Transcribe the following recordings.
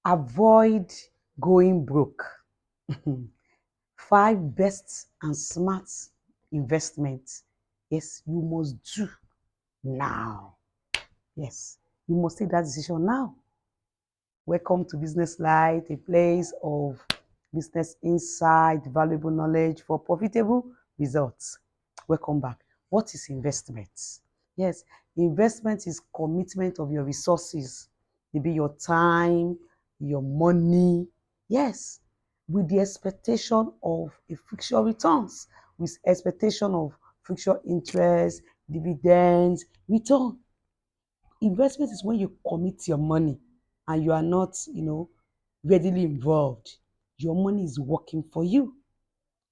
Avoid going broke. 5 best and smart investments. Yes, you must do now. Yes, you must take that decision now. Welcome to Business Light, a place of business insight, valuable knowledge for profitable results. Welcome back. What is investment? Yes, investment is commitment of your resources. Maybe your time, your money. Yes, with the expectation of a future returns, with expectation of future interest, dividends, return. Investment is when you commit your money and you are not, readily involved. Your money is working for you.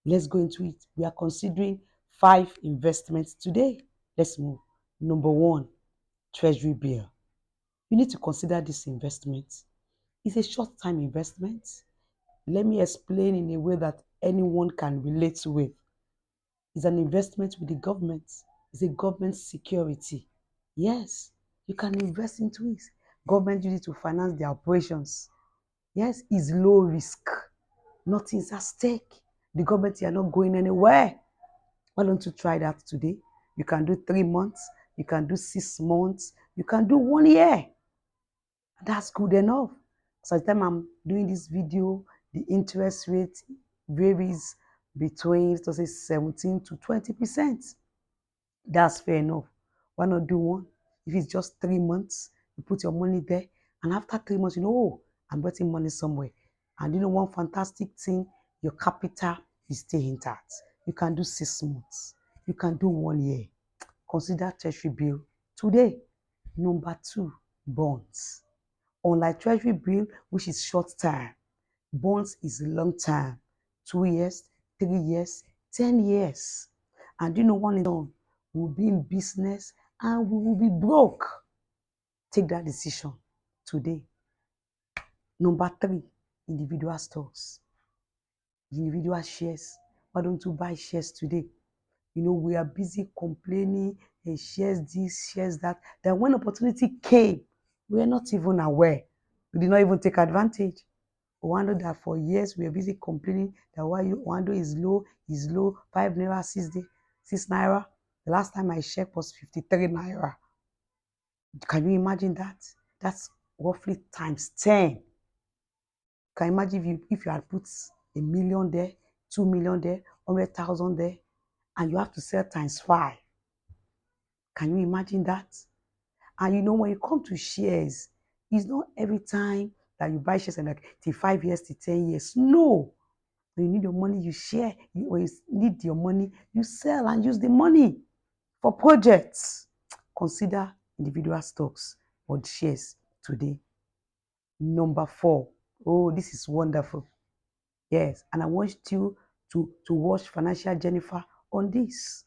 Let's go into it. We are considering 5 investments today. Let's move. Number 1, treasury bill. You need to consider this investment. It's a short-time investment. Let me explain in a way that anyone can relate to it. It's an investment with the government. It's a government security. Yes, you can invest into it. Government use it to finance their operations. Yes, it's low risk. Nothing's at stake. The government, you are not going anywhere. Why don't you try that today? You can do 3 months. You can do 6 months. You can do 1 year. That's good enough. So the time I'm doing this video, the interest rate varies between, let's say, 17 to 20%. That's fair enough. Why not do one? If it's just 3 months, you put your money there, and after 3 months, oh, I'm getting money somewhere. And one fantastic thing, your capital is still intact. You can do 6 months. You can do 1 year. Consider treasury bill today. Number 2, bonds. Unlike treasury bill, which is short term, bonds is long term. 2 years, 3 years, 10 years. And one is done, we'll be in business and we will be broke. Take that decision today. Number 3, individual stocks. Individual shares. Why don't you buy shares today? We are busy complaining, shares this, shares that. Then when opportunity came, we are not even aware. We did not even take advantage. Oando that for years we are busy complaining that why Oando is low, 5 naira, 6 naira. The last time I checked was 53 naira. Can you imagine that? That's roughly times 10. Can you imagine if you had put 1 million there, 2 million there, 100,000 there, and you have to sell times 5? Can you imagine that? And when you come to shares, it's not every time that you buy shares and like till 5 years, till 10 years. No. When you need your money, you share. When you need your money, you sell and use the money for projects. Consider individual stocks or shares today. Number 4. Oh, this is wonderful. Yes, and I want you to watch Financial Jennifer on this.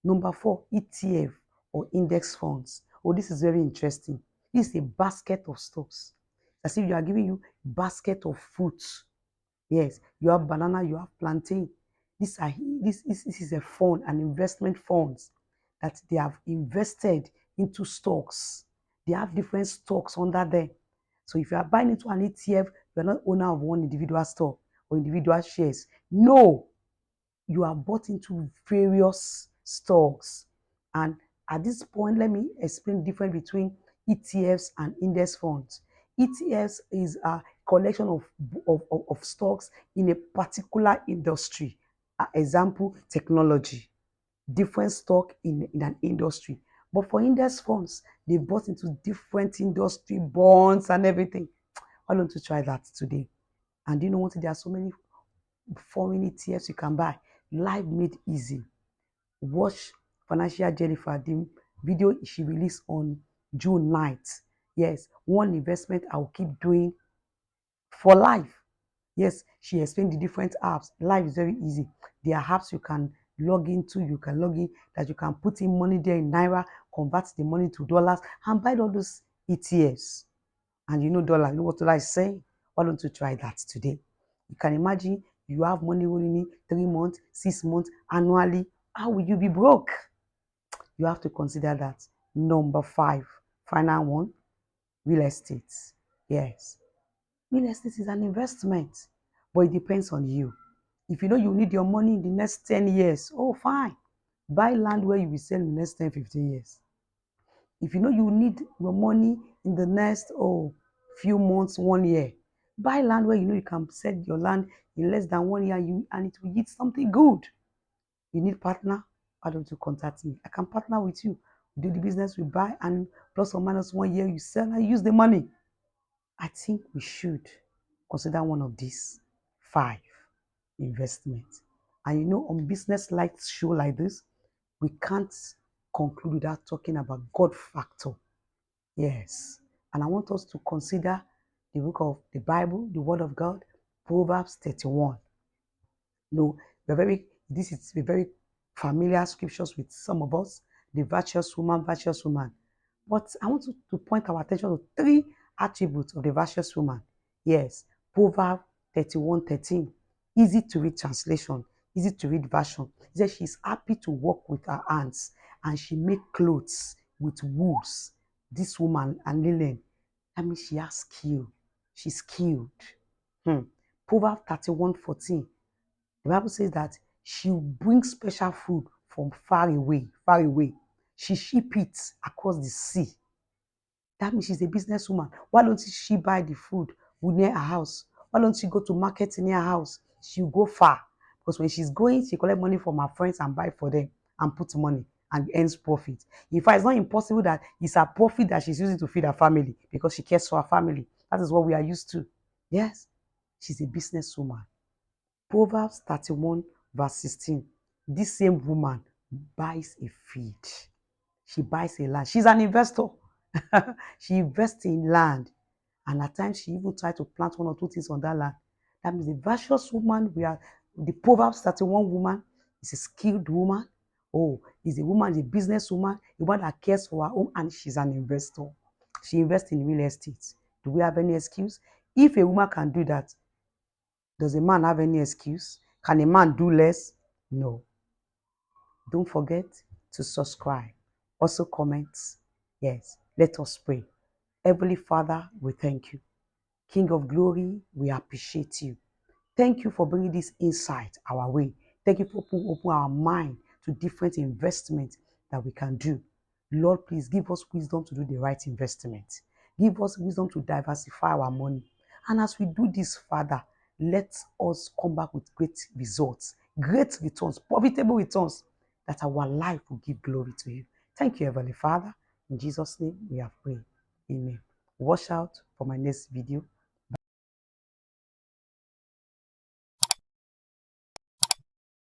Number 4, ETF or index funds. Oh, this is very interesting. This is a basket of stocks. As if you are giving you a basket of fruits. Yes, you have banana, you have plantain. This is a fund, an investment funds that they have invested into stocks. They have different stocks under there. So if you are buying into an ETF, you are not owner of one individual stock or individual shares. No, you are bought into various stocks. And at this point, let me explain the difference between ETFs and index funds. ETFs is a collection of stocks in a particular industry. Example, technology. Different stock in an industry. But for index funds, they bought into different industry, bonds and everything. Why don't you try that today? And you know what? There are so many foreign ETFs you can buy. Life made easy. Watch Financial Jennifer, the video she released on June 9th. Yes, one investment I will keep doing for life. Yes, she explained the different apps. Life is very easy. There are apps you can log into, that you can put in money there in Naira, convert the money to dollars, and buy all those ETFs. And dollar, what dollar is saying? Why don't you try that today? You can imagine you have money rolling in 3 months, 6 months, annually. How will you be broke? You have to consider that. Number 5, final one, real estate. Yes. Real estate is an investment, but it depends on you. If you know you need your money in the next 10 years, oh, fine. Buy land where you will sell in the next 10, 15 years. If you know you need your money in the next, few months, 1 year, buy land where you know you can sell your land in less than 1 year and it will yield something good. You need partner? Why don't you contact me? I can partner with you. We do the business, we buy, and plus or minus 1 year, you sell and use the money. I think we should consider one of these 5 investments. And you know, on business like show like this, we can't conclude without talking about God factor. Yes. And I want us to consider the book of the Bible, the Word of God, Proverbs 31. No, this is a very familiar scriptures with some of us, the virtuous woman, virtuous woman. But I want to point our attention to 3 attributes of the virtuous woman. Yes, Proverbs 31:13. Easy to read translation, easy to read version. It says she's happy to work with her hands and she make clothes with wools. This woman and linen, that means she has skill. She's skilled. Proverbs 31:14. The Bible says that she brings special food from far away, far away. She ship it across the sea. That means she's a businesswoman. Why don't she buy the food near her house? Why don't she go to market near her house? She'll go far. Because when she's going, she collect money from her friends and buy for them and put money and earns profit. In fact, it's not impossible that it's her profit that she's using to feed her family because she cares for her family. That is what we are used to. Yes, she's a businesswoman. Proverbs 31 verse 16. This same woman buys a field. She buys a land. She's an investor. She invests in land. And at times she even tries to plant 1 or 2 things on that land. That means the virtuous woman, the Proverbs 31 woman is a skilled woman. Oh, is a woman, is a business woman, a woman that cares for her own, and she's an investor. She invests in real estate. Do we have any excuse? If a woman can do that, does a man have any excuse? Can a man do less? No. Don't forget to subscribe. Also comment. Yes, let us pray. Heavenly Father, we thank you. King of glory, we appreciate you. Thank you for bringing this insight our way. Thank you for opening our mind to different investments that we can do. Lord, please give us wisdom to do the right investment. Give us wisdom to diversify our money. And as we do this, Father, let us come back with great results, great returns, profitable returns, that our life will give glory to you. Thank you, Heavenly Father. In Jesus' name we have prayed. Amen. Watch out for my next video.